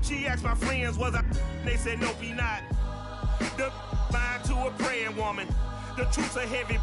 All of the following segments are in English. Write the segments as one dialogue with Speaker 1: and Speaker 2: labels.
Speaker 1: She asked my friends, was I? They said, no, be not. The line to a praying woman. The truth's a heavy.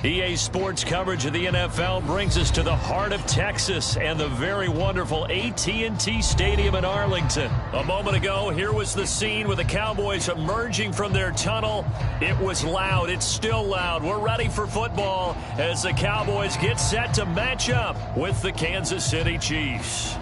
Speaker 2: EA Sports coverage of the NFL brings us to the heart of Texas and the very wonderful AT&T Stadium in Arlington. A moment ago, here was the scene with the Cowboys emerging from their tunnel. It was loud. It's still loud. We're ready for football as the Cowboys get set to match up with the Kansas City Chiefs.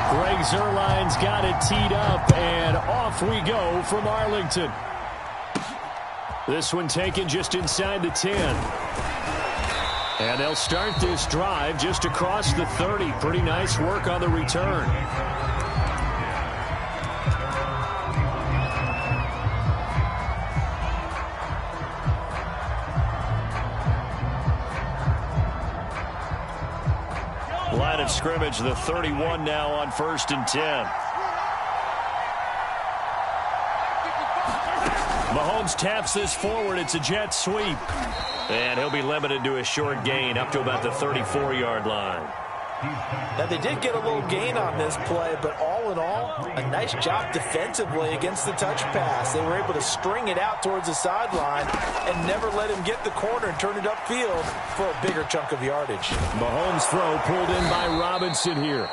Speaker 2: Greg Zuerlein's got it teed up, and off we go from Arlington. This one taken just inside the 10. And they'll start this drive just across the 30. Pretty nice work on the return. Line of scrimmage, the 31 now on 1st and 10. Mahomes taps this forward. It's a jet sweep. And he'll be limited to a short gain up to about the 34-yard line.
Speaker 3: Now, they did get a little gain on this play, but all in all, a nice job defensively against the touch pass. They were able to string it out towards the sideline and never let him get the corner and turn it upfield for a bigger chunk of yardage.
Speaker 2: Mahomes' throw pulled in by Robinson here.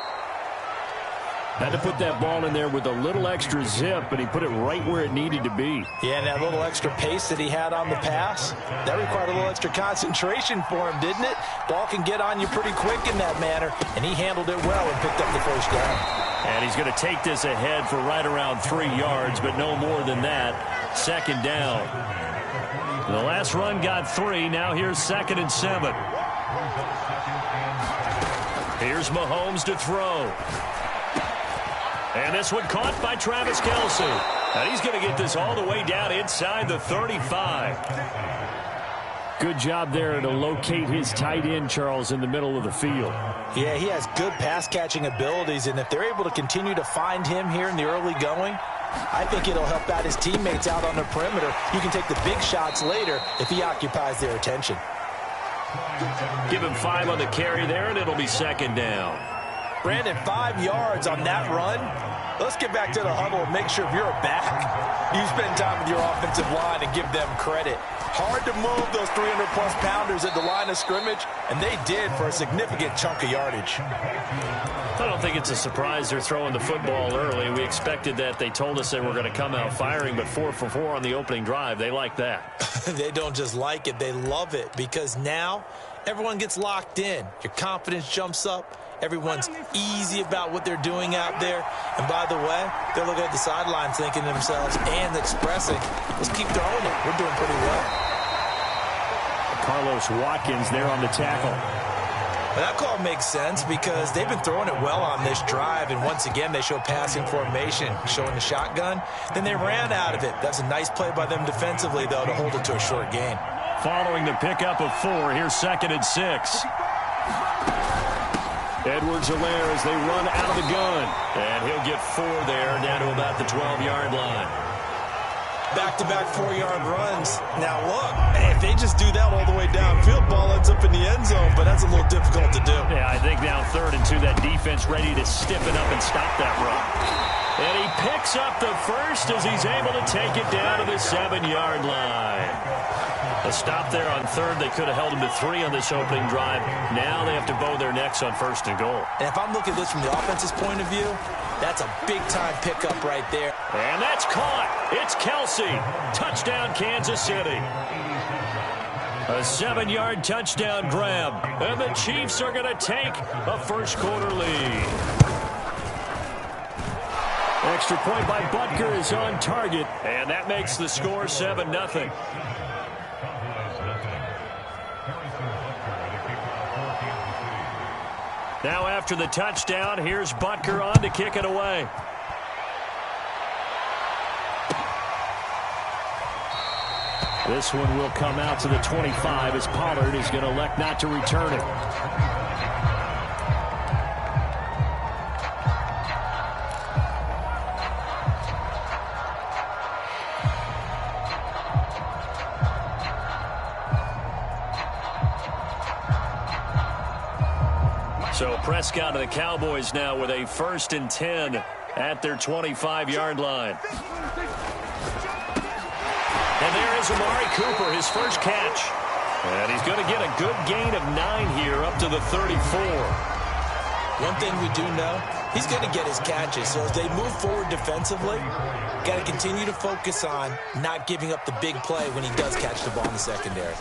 Speaker 2: Had to put that ball in there with a little extra zip, and he put it right where it needed to be.
Speaker 3: Yeah, and that little extra pace that he had on the pass, that required a little extra concentration for him, didn't it? Ball can get on you pretty quick in that manner, and he handled it well and picked up the first down.
Speaker 2: And he's going to take this ahead for right around 3 yards, but no more than that. 2nd down. The last run got 3. Now here's 2nd and 7. Here's Mahomes to throw. And this one caught by Travis Kelce. And he's going to get this all the way down inside the 35. Good job there to locate his tight end, Charles, in the middle of the field.
Speaker 3: Yeah, he has good pass-catching abilities, and if they're able to continue to find him here in the early going, I think it'll help out his teammates out on the perimeter. You can take the big shots later if he occupies their attention.
Speaker 2: Give him 5 on the carry there, and it'll be 2nd down.
Speaker 3: Brandon, 5 yards on that run. Let's get back to the huddle and make sure if you're a back, you spend time with your offensive line and give them credit. Hard to move those 300-plus pounders at the line of scrimmage, and they did for a significant chunk of yardage.
Speaker 2: I don't think it's a surprise they're throwing the football early. We expected that. They told us they were going to come out firing, but 4 for 4 on the opening drive. They like that.
Speaker 3: They don't just like it. They love it because now everyone gets locked in. Your confidence jumps up. Everyone's easy about what they're doing out there. And by the way, they're looking at the sidelines thinking to themselves and expressing, let's keep throwing it. We're doing pretty well.
Speaker 2: Carlos Watkins there on the tackle.
Speaker 3: Well, that call makes sense because they've been throwing it well on this drive. And once again, they show passing formation, showing the shotgun. Then they ran out of it. That's a nice play by them defensively, though, to hold it to a short gain.
Speaker 2: Following the pickup of 4, here's 2nd and 6. Edwards-Helaire as they run out of the gun. And he'll get 4 there, down to about the 12-yard line.
Speaker 3: Back-to-back 4-yard runs. Now, look, if they just do that all the way downfield, ball ends up in the end zone, but that's a little difficult to do.
Speaker 2: Yeah, I think now 3rd and 2, that defense ready to stiffen up and stop that run. And he picks up the first as he's able to take it down to the 7-yard line. A stop there on 3rd. They could have held him to 3 on this opening drive. Now they have to bow their necks on 1st and goal.
Speaker 3: And if I'm looking at this from the offense's point of view, that's a big-time pickup right there.
Speaker 2: And that's caught. It's Kelce. Touchdown, Kansas City. A 7-yard touchdown grab. And the Chiefs are going to take a first-quarter lead. Extra point by Butker is on target. And that makes the score 7-0. Now after the touchdown, here's Butker on to kick it away. This one will come out to the 25 as Pollard is going to elect not to return it. So Prescott and the Cowboys now with a 1st and 10 at their 25-yard line. And there is Amari Cooper, his first catch. And he's going to get a good gain of 9 here up to the 34.
Speaker 3: One thing we do know, he's going to get his catches. So as they move forward defensively, got to continue to focus on not giving up the big play when he does catch the ball in the secondary.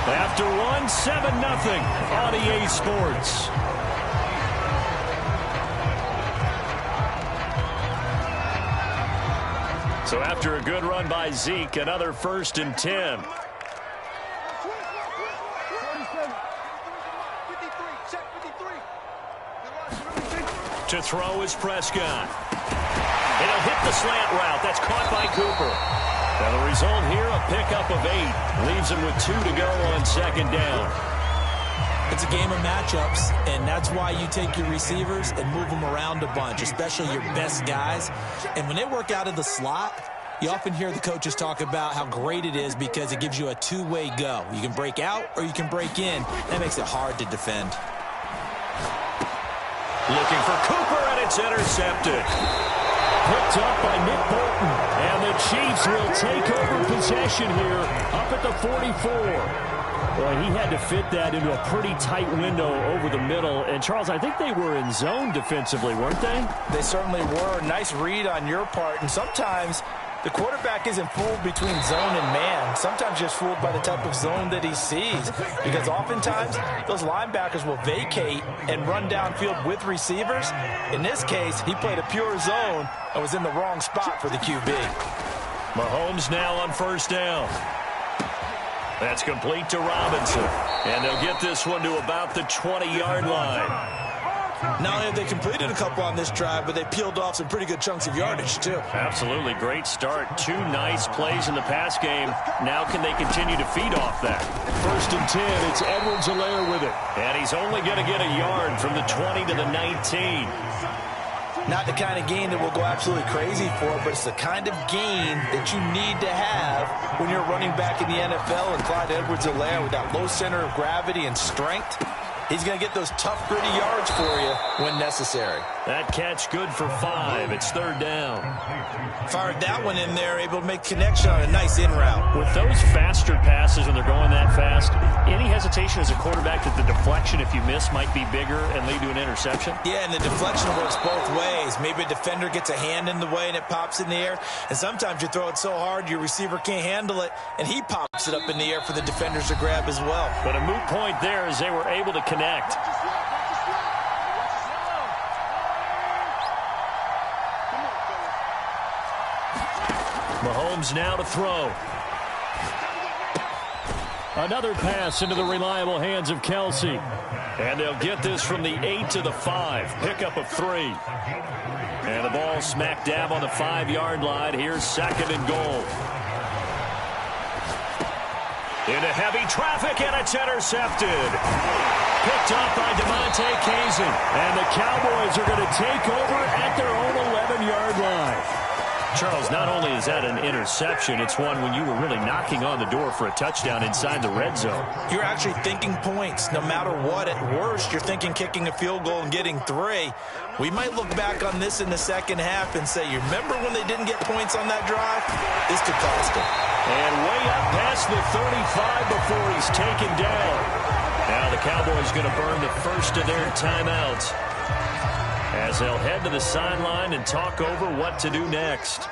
Speaker 2: After one, 7-0 on EA Sports. So after a good run by Zeke, another 1st and 10. To throw is Prescott. It'll hit the slant route. That's caught by Cooper. And the result here, a pickup of 8. Leaves him with 2 to go on 2nd down.
Speaker 3: It's a game of matchups, and that's why you take your receivers and move them around a bunch, especially your best guys. And when they work out of the slot, you often hear the coaches talk about how great it is because it gives you a two-way go. You can break out or you can break in. That makes it hard to defend.
Speaker 2: Looking for Cooper, and it's intercepted. Picked up by Nick Bolton. And the Chiefs will take over possession here up at the 44. Well, he had to fit that into a pretty tight window over the middle. And, Charles, I think they were in zone defensively, weren't they?
Speaker 3: They certainly were. Nice read on your part. And sometimes the quarterback isn't fooled between zone and man. Sometimes just fooled by the type of zone that he sees. Because oftentimes, those linebackers will vacate and run downfield with receivers. In this case, he played a pure zone and was in the wrong spot for the QB.
Speaker 2: Mahomes now on 1st down. That's complete to Robinson. And they'll get this one to about the 20-yard line.
Speaker 3: Not only have they completed a couple on this drive, but they peeled off some pretty good chunks of yardage, too.
Speaker 2: Absolutely. Great start. 2 nice plays in the pass game. Now can they continue to feed off that? 1st and 10. It's Edwards-Helaire with it. And he's only going to get a yard from the 20 to the 19.
Speaker 3: Not the kind of gain that we'll go absolutely crazy for, but it's the kind of gain that you need to have when you're running back in the NFL. And Clyde Edwards-Helaire, with that low center of gravity and strength, he's going to get those tough, gritty yards for you when necessary.
Speaker 2: That catch good for 5. It's 3rd down.
Speaker 3: Fired that one in there, able to make connection on a nice in route.
Speaker 2: With those faster passes when they're going that fast, any hesitation as a quarterback that the deflection, if you miss, might be bigger and lead to an interception?
Speaker 3: Yeah, and the deflection works both ways. Maybe a defender gets a hand in the way and it pops in the air. And sometimes you throw it so hard your receiver can't handle it, and he pops it up in the air for the defenders to grab as well.
Speaker 2: But a moot point there as they were able to connect. Mahomes now to throw. Another pass into the reliable hands of Kelsey. And they'll get this from the 8 to the 5. Pickup of 3. And the ball smack dab on the 5-yard line. Here's 2nd and goal. Into heavy traffic, and it's intercepted. Picked up by DeMonte Kazin. And the Cowboys are going to take over at their own 11-yard line. Charles, not only is that an interception, it's one when you were really knocking on the door for a touchdown inside the red zone.
Speaker 3: You're actually thinking points no matter what. At worst, you're thinking kicking a field goal and getting 3. We might look back on this in the second half and say, you remember when they didn't get points on that drive? This could cost them.
Speaker 2: And way up past the 35 before he's taken down. Now the Cowboys going to burn the first of their timeouts, as they'll head to the sideline and talk over what to do next.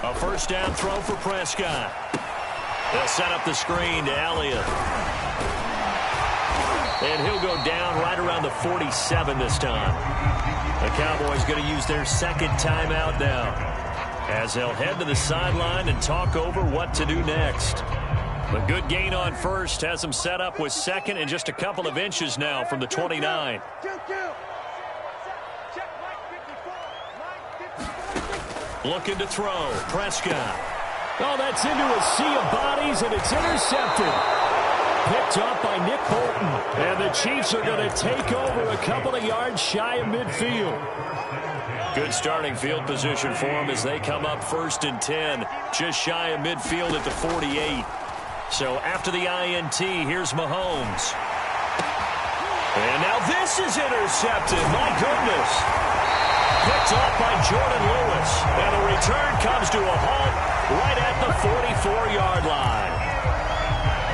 Speaker 2: A 1st down throw for Prescott. They'll set up the screen to Elliott. And he'll go down right around the 47 this time. The Cowboys going to use their 2nd timeout now, as they'll head to the sideline and talk over what to do next. The good gain on 1st has them set up with 2nd and just a couple of inches now from the 29. Looking to throw. Prescott. Oh, that's into a sea of bodies, and it's intercepted. picked up by Nick Bolton. And the Chiefs are going to take over a couple of yards shy of midfield. Good starting field position for them as they come up 1st and 10. Just shy of midfield at the 48. So after the INT, here's Mahomes. And now this is intercepted. My goodness. Picked off by Jordan Lewis. And the return comes to a halt right at the 44-yard line.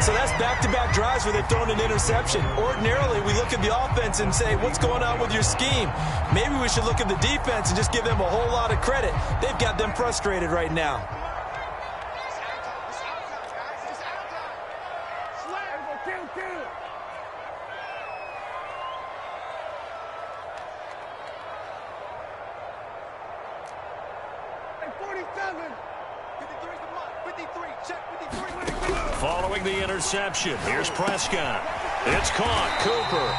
Speaker 3: So that's back-to-back drives where they've thrown an interception. Ordinarily, we look at the offense and say, what's going on with your scheme? Maybe we should look at the defense and just give them a whole lot of credit. They've got them frustrated right now.
Speaker 2: Following the interception, here's Prescott. It's caught. Cooper.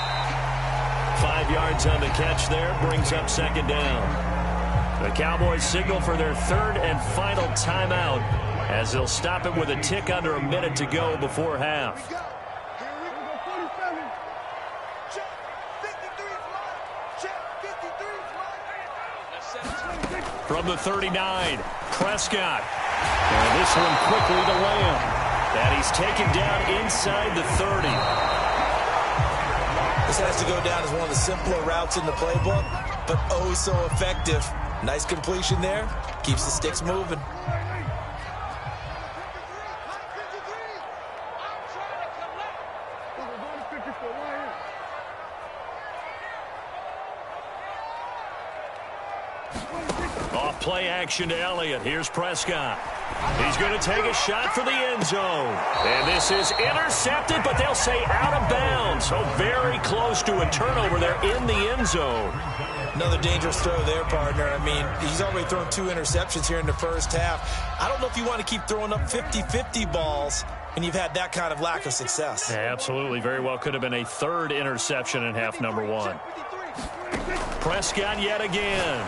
Speaker 2: 5 yards on the catch there, brings up 2nd down. The Cowboys signal for their 3rd and final timeout as they'll stop it with a tick under a minute to go before half. From the 39, Prescott. And this one quickly to Lamb. And he's taken down inside the 30.
Speaker 3: This has to go down as one of the simpler routes in the playbook, but oh so effective. Nice completion there. Keeps the sticks moving.
Speaker 2: Off play action to Elliott. Here's Prescott. He's going to take a shot for the end zone. And this is intercepted, but they'll say out of bounds. So very close to a turnover there in the end zone.
Speaker 3: Another dangerous throw there, partner. I mean, he's already thrown 2 interceptions here in the first half. I don't know if you want to keep throwing up 50-50 balls when you've had that kind of lack of success.
Speaker 2: Yeah, absolutely. Very well could have been a 3rd interception in half number 1. Prescott yet again.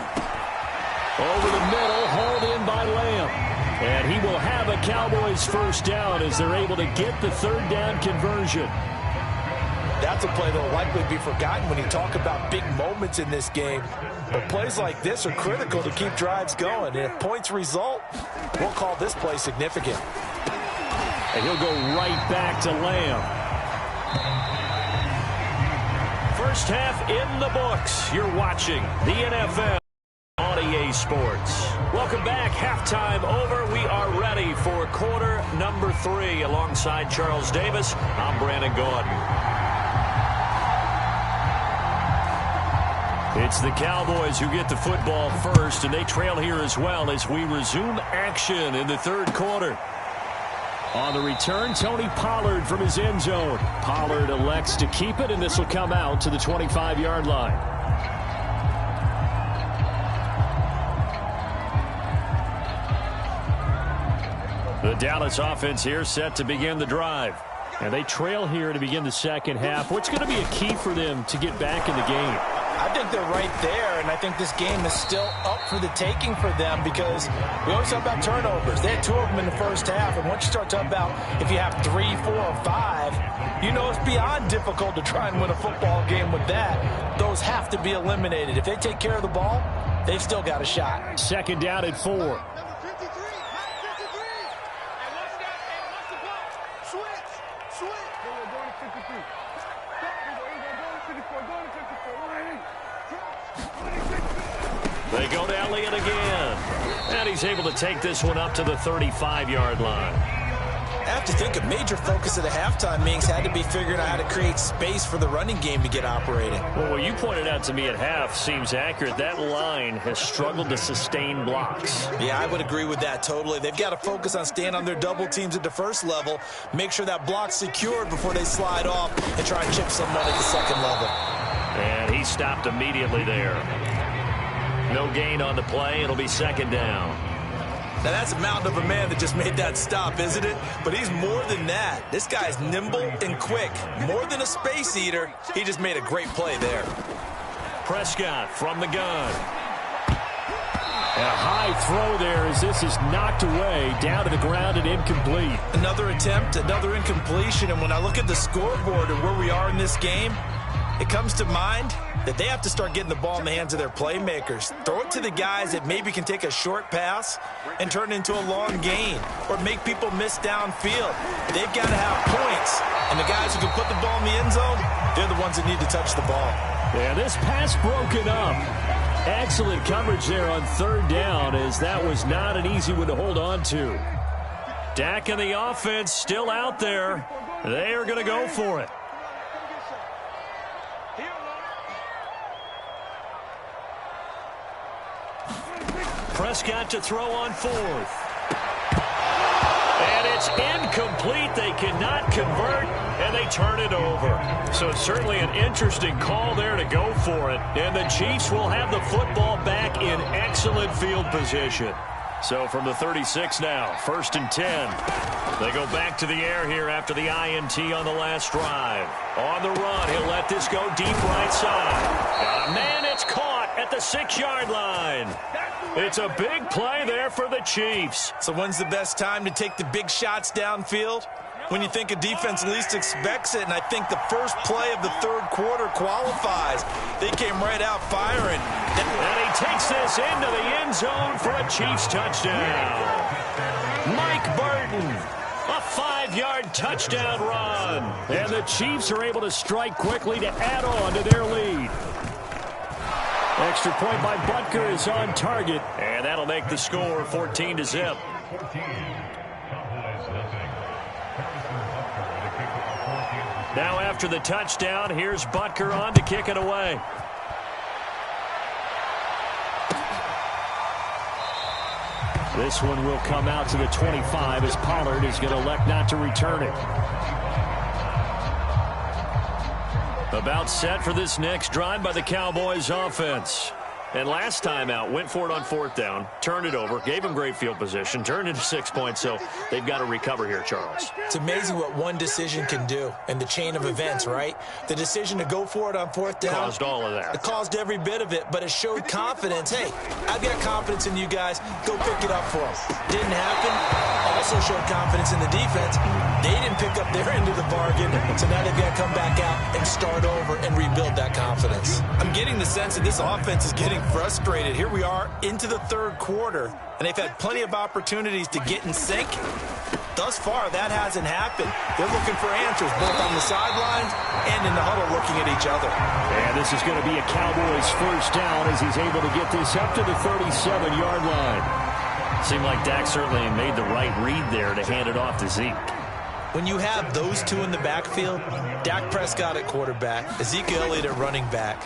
Speaker 2: Over the middle, hauled in by Lamb. And he will have a Cowboys 1st down as they're able to get the 3rd down conversion.
Speaker 3: That's a play that will likely be forgotten when you talk about big moments in this game. But plays like this are critical to keep drives going. And if points result, we'll call this play significant.
Speaker 2: And he'll go right back to Lamb. First half in the books. You're watching the NFL on EA Sports. Welcome back. Halftime over. We are ready for quarter number 3. Alongside Charles Davis, I'm Brandon Gordon. It's the Cowboys who get the football first, and they trail here as well as we resume action in the 3rd quarter. On the return, Tony Pollard from his end zone. Pollard elects to keep it, and this will come out to the 25-yard line. The Dallas offense here set to begin the drive. And they trail here to begin the 2nd half. What's going to be a key for them to get back in the game?
Speaker 3: I think they're right there, and I think this game is still up for the taking for them because we always talk about turnovers. They had 2 of them in the first half, and once you start talking about if you have 3, 4, or 5, you know it's beyond difficult to try and win a football game with that. Those have to be eliminated. If they take care of the ball, they've still got a shot.
Speaker 2: 2nd down at 4. They go to Elliott again. And he's able to take this one up to the 35-yard line.
Speaker 3: I have to think a major focus of the halftime meetings had to be figuring out how to create space for the running game to get operating.
Speaker 2: Well, what you pointed out to me at half seems accurate. That line has struggled to sustain blocks.
Speaker 3: Yeah, I would agree with that totally. They've got to focus on staying on their double teams at the first level, make sure that block's secured before they slide off and try and chip someone at the second level.
Speaker 2: And he stopped immediately there. No gain on the play. It'll be 2nd down.
Speaker 3: Now, that's a mountain of a man that just made that stop, isn't it? But he's more than that. This guy's nimble and quick. More than a space eater, he just made a great play there.
Speaker 2: Prescott from the gun. And a high throw there as this is knocked away, down to the ground and incomplete.
Speaker 3: Another attempt, another incompletion, and when I look at the scoreboard and where we are in this game, it comes to mind that they have to start getting the ball in the hands of their playmakers. Throw it to the guys that maybe can take a short pass and turn it into a long gain or make people miss downfield. They've got to have points, and the guys who can put the ball in the end zone, they're the ones that need to touch the ball.
Speaker 2: Yeah, this pass broken up. Excellent coverage there on third down, as that was not an easy one to hold on to. Dak and the offense still out there. They are going to go for it. Prescott to throw on fourth. And it's incomplete. They cannot convert, and they turn it over. So certainly an interesting call there to go for it. And the Chiefs will have the football back in excellent field position. So from the 36 now, 1st and 10. They go back to the air here after the INT on the last drive. On the run, he'll let this go deep right side. Got a man, it's caught at the 6-yard line. It's a big play there for the Chiefs.
Speaker 3: So when's the best time to take the big shots downfield? When you think a defense least expects it, and I think the first play of the third quarter qualifies. They came right out firing.
Speaker 2: And he takes this into the end zone for a Chiefs touchdown. Mike Burton, a 5-yard touchdown run. And the Chiefs are able to strike quickly to add on to their lead. Extra point by Butker is on target, and that'll make the score 14-0. Now after the touchdown, here's Butker on to kick it away. This one will come out to the 25 as Pollard is going to elect not to return it. About set for this next drive by the Cowboys offense. And last time out, went for it on 4th down, turned it over, gave him great field position, turned into 6 points, so they've got to recover here, Charles.
Speaker 3: It's amazing what one decision can do in the chain of events, right? The decision to go for it on 4th down.
Speaker 2: Caused all of that.
Speaker 3: It caused every bit of it, but it showed confidence. Hey, I've got confidence in you guys. Go pick it up for them. Didn't happen. Also showed confidence in the defense. They didn't pick up their end of the bargain, so now they've got to come back out and start over and rebuild that confidence. I'm getting the sense that this offense is getting frustrated. Here we are into the third quarter, and they've had plenty of opportunities to get in sync. Thus far, that hasn't happened. They're looking for answers, both on the sidelines and in the huddle looking at each other.
Speaker 2: And this is going to be a Cowboys first down as he's able to get this up to the 37-yard line. Seemed like Dak certainly made the right read there to hand it off to Zeke.
Speaker 3: When you have those two in the backfield, Dak Prescott at quarterback, Ezekiel Elliott at running back,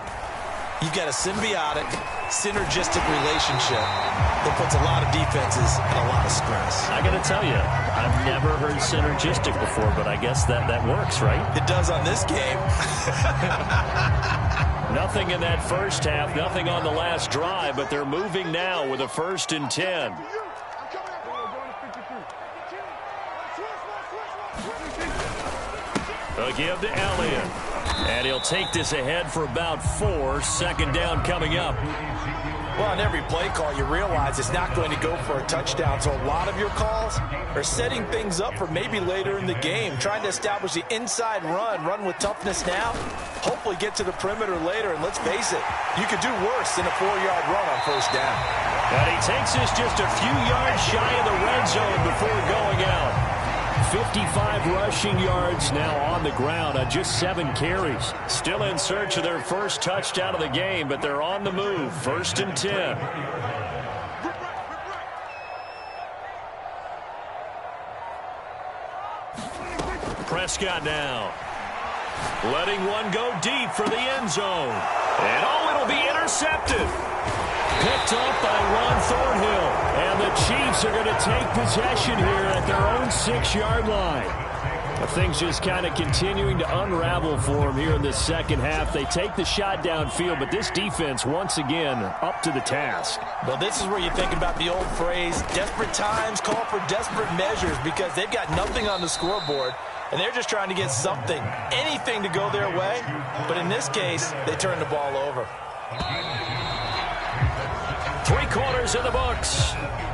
Speaker 3: you've got a symbiotic, synergistic relationship that puts a lot of defenses and a lot of stress.
Speaker 2: I got to tell you, I've never heard synergistic before, but I guess that works, right?
Speaker 3: It does on this game.
Speaker 2: Nothing in that first half, nothing on the last drive, but they're moving now with a 1st and 10. A give to Elliott. And he'll take this ahead for about 4. 2nd down coming up.
Speaker 3: Well, on every play call, you realize it's not going to go for a touchdown. So a lot of your calls are setting things up for maybe later in the game, trying to establish the inside run with toughness now, hopefully get to the perimeter later. And let's face it, you could do worse than a 4-yard run on 1st down.
Speaker 2: And he takes this just a few yards shy of the red zone before going out. 55 rushing yards now on the ground on just 7 carries. Still in search of their first touchdown of the game, but they're on the move. 1st and 10. Prescott now. Letting one go deep for the end zone. And it'll be intercepted. Picked up by Ron Thornhill. And the Chiefs are going to take possession here at their own 6-yard line. Things just kind of continuing to unravel for them here in this second half. They take the shot downfield, but this defense, once again, up to the task.
Speaker 3: Well, this is where you think about the old phrase, desperate times call for desperate measures, because they've got nothing on the scoreboard, and they're just trying to get something, anything to go their way. But in this case, they turn the ball over.
Speaker 2: 3 quarters in the books.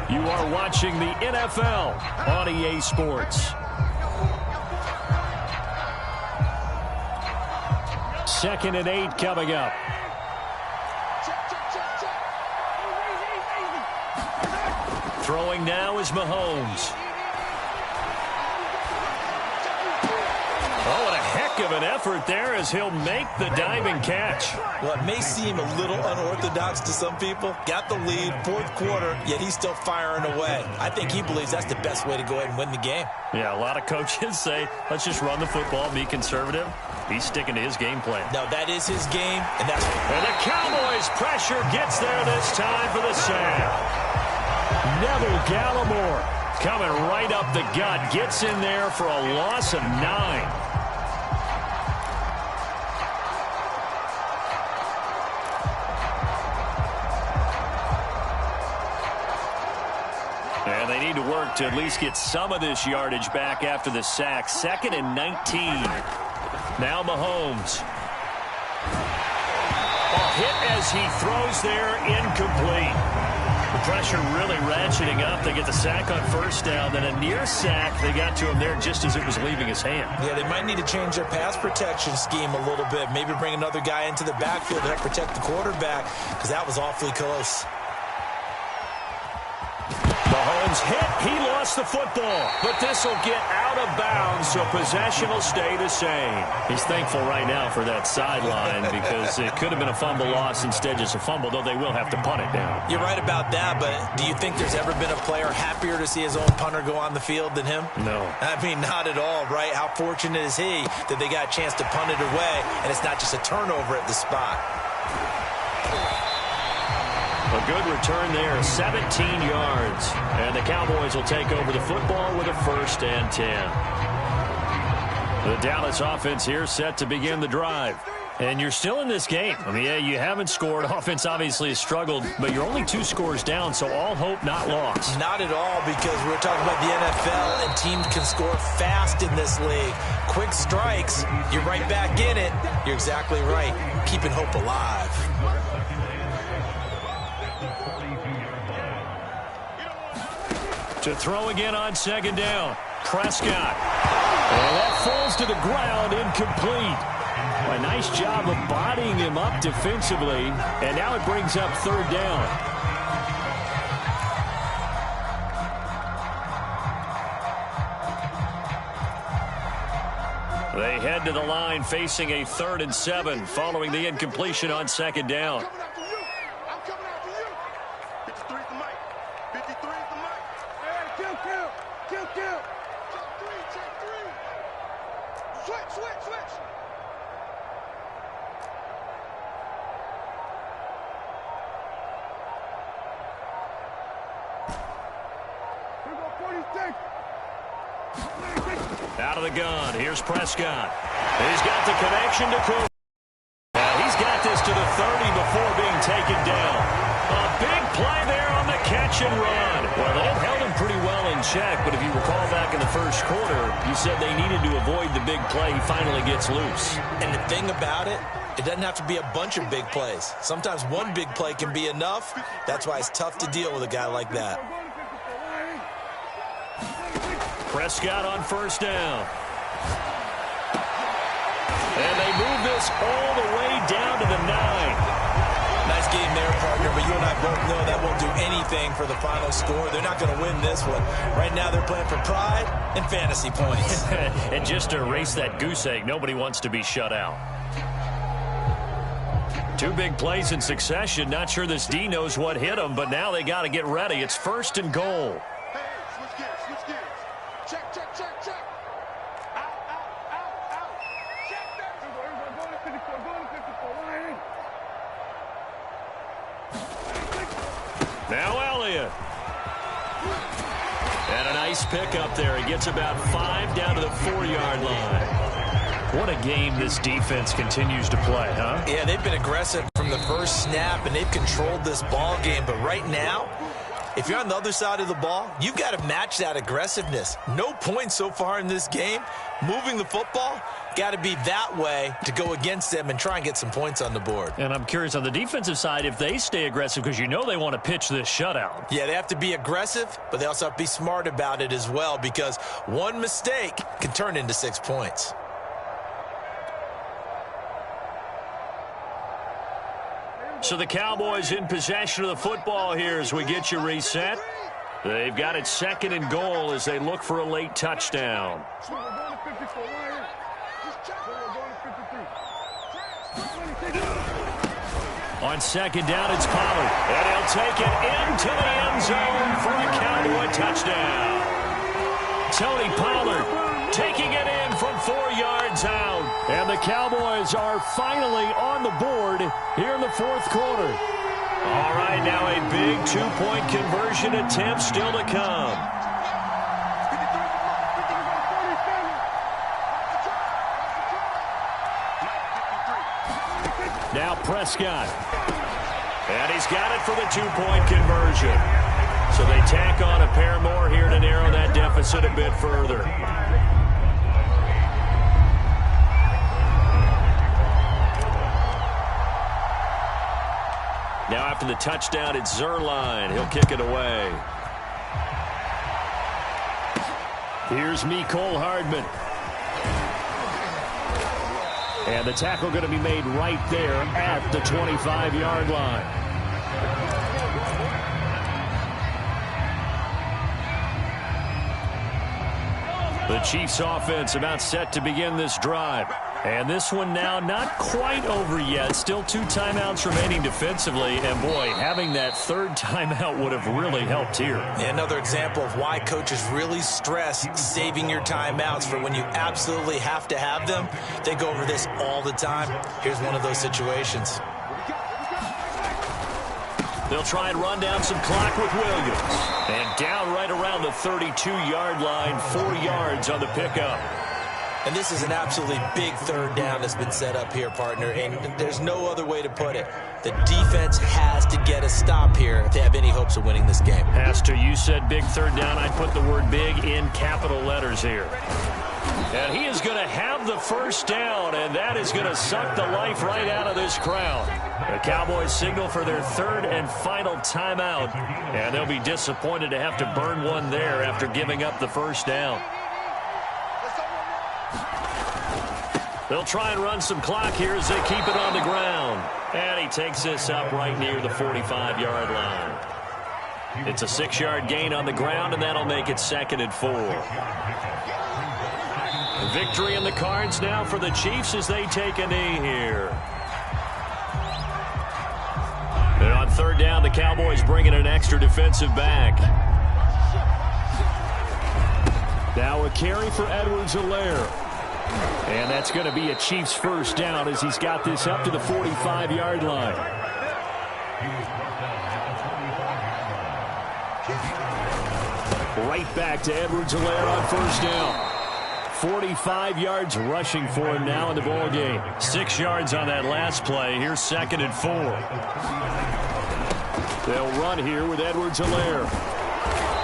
Speaker 2: You are watching the NFL on EA Sports. Second and 8 coming up. Throwing now is Mahomes. Oh, and a heck of an effort there as he'll make the diving catch.
Speaker 3: Well, it may seem a little unorthodox to some people. Got the lead, 4th quarter, yet he's still firing away. I think he believes that's the best way to go ahead and win the game.
Speaker 2: Yeah, a lot of coaches say, let's just run the football, be conservative. He's sticking to his game plan.
Speaker 3: No, that is his game, and that's...
Speaker 2: And the Cowboys' pressure gets there this time for the sack. Neville Gallimore coming right up the gut, gets in there for a loss of 9. And they need to work to at least get some of this yardage back after the sack. 2nd and 19. Now Mahomes. A hit as he throws there, incomplete. The pressure really ratcheting up. They get the sack on 1st down. Then a near sack. They got to him there just as it was leaving his hand.
Speaker 3: Yeah, they might need to change their pass protection scheme a little bit. Maybe bring another guy into the backfield to help protect the quarterback, because that was awfully close.
Speaker 2: Mahomes hit. He lost the football. But this will get out of bounds, so possession will stay the same. He's thankful right now for that sideline because it could have been a fumble loss, instead just a fumble, though they will have to punt it down.
Speaker 3: You're right about that, but do you think there's ever been a player happier to see his own punter go on the field than him?
Speaker 2: No.
Speaker 3: I mean, not at all, right? How fortunate is he that they got a chance to punt it away, and it's not just a turnover at the spot.
Speaker 2: A good return there, 17 yards. And the Cowboys will take over the football with a 1st and 10. The Dallas offense here set to begin the drive. And you're still in this game. I mean, yeah, you haven't scored. Offense obviously has struggled, but you're only 2 scores down, so all hope not lost.
Speaker 3: Not at all, because we're talking about the NFL, and teams can score fast in this league. Quick strikes, you're right back in it. You're exactly right. Keeping hope alive.
Speaker 2: To throw again on 2nd down. Prescott. And that falls to the ground, incomplete. A nice job of bodying him up defensively. And now it brings up 3rd down. They head to the line facing a 3rd and 7 following the incompletion on 2nd down. Out of the gun. Here's Prescott. He's got the connection to Cooper. He's got this to the 30 before being taken down. A big play there on the catch and run. Well, they've held him pretty well in check, but if you recall back in the 1st quarter, you said they needed to avoid the big play. He finally gets loose.
Speaker 3: And the thing about it, it doesn't have to be a bunch of big plays. Sometimes one big play can be enough. That's why it's tough to deal with a guy like that.
Speaker 2: Prescott on 1st down. And they move this all the way down to the 9.
Speaker 3: Nice game there, partner, but you and I both know that won't do anything for the final score. They're not going to win this one. Right now they're playing for pride and fantasy points.
Speaker 2: And just to erase that goose egg, nobody wants to be shut out. 2 big plays in succession. Not sure this D knows what hit them, but now they got to get ready. It's 1st and goal. Now Elliott. And a nice pick up there. He gets about 5 down to the 4-yard line. What a game this defense continues to play, huh?
Speaker 3: Yeah, they've been aggressive from the first snap, and they've controlled this ball game. But right now, if you're on the other side of the ball, you've got to match that aggressiveness. No points so far in this game. Moving the football, got to be that way to go against them and try and get some points on the board.
Speaker 2: And I'm curious on the defensive side if they stay aggressive, because you know they want to pitch this shutout.
Speaker 3: Yeah, they have to be aggressive, but they also have to be smart about it as well, because one mistake can turn into 6 points.
Speaker 2: So the Cowboys in possession of the football here as we get you reset. They've got it 2nd and goal as they look for a late touchdown. On 2nd down, it's Pollard. And he'll take it into the end zone for a Cowboy touchdown. Tony Pollard taking it in from 4 yards out. And the Cowboys are finally on the board here in the 4th quarter. All right, now a big 2-point conversion attempt still to come. Now Prescott. And he's got it for the 2-point conversion. So they tack on a pair more here to narrow that deficit a bit further. Now after the touchdown, it's Zuerlein. He'll kick it away. Here's Mecole Hardman. And the tackle going to be made right there at the 25-yard line. The Chiefs offense about set to begin this drive. And this one now not quite over yet. Still 2 timeouts remaining defensively. And, boy, having that 3rd timeout would have really helped here.
Speaker 3: Another example of why coaches really stress saving your timeouts for when you absolutely have to have them. They go over this all the time. Here's one of those situations.
Speaker 2: They'll try and run down some clock with Williams. And down right around the 32-yard line, 4 yards on the pickup.
Speaker 3: And this is an absolutely big 3rd down that's been set up here, partner, and there's no other way to put it. The defense has to get a stop here if they have any hopes of winning this game.
Speaker 2: Has to. You said big 3rd down. I put the word big in capital letters here. And he is going to have the 1st down, and that is going to suck the life right out of this crowd. The Cowboys signal for their 3rd and final timeout, and they'll be disappointed to have to burn one there after giving up the 1st down. They'll try and run some clock here as they keep it on the ground. And he takes this up right near the 45-yard line. It's a 6-yard gain on the ground, and that'll make it 2nd and 4. Victory in the cards now for the Chiefs as they take a knee here. And on 3rd down, the Cowboys bring in an extra defensive back. Now a carry for Edwards-Helaire. And that's going to be a Chiefs 1st down as he's got this up to the 45-yard line. Right back to Edwards-Helaire on 1st down. 45 yards rushing for him now in the ball game. 6 yards on that last play. Here's 2nd and 4. They'll run here with Edwards-Helaire.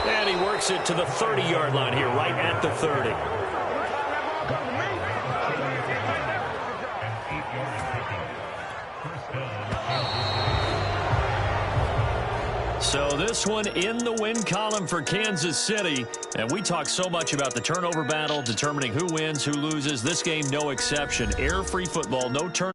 Speaker 2: And he works it to the 30-yard line here, right at the 30. So this one in the win column for Kansas City. And we talk so much about the turnover battle, determining who wins, who loses. This game, no exception. Error-free football, no turnover.